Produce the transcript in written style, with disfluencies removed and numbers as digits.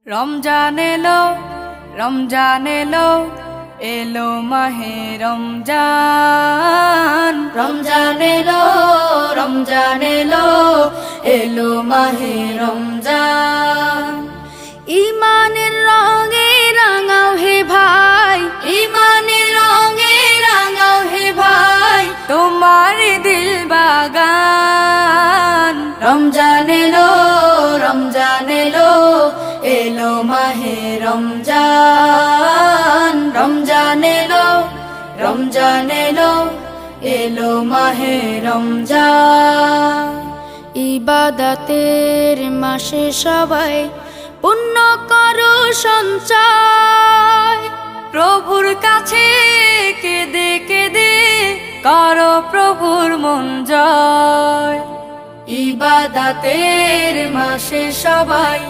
রমজান এলো, রমজান এলো, এলো মাহে রমজান। রমজান এলো, রমজান এলো, এলো মাহে রমজান। ইমানের রঙে রাঙাও হে ভাই, ইমানের রঙে রাঙাও হে ভাই, তোমার দিল বাগান। রমজান এলো, রমজান এলো, এলো মাহে রমজান। রমজান এলো, রমজান এলো, এলো মাহে রমজান। ইবাদতের মাসে সবাই পুণ্য করো সঞ্চয়, প্রভুর কাছে কেঁদে কেঁদে করো প্রভুর মন জয়। ইবাদতের মাসে সবাই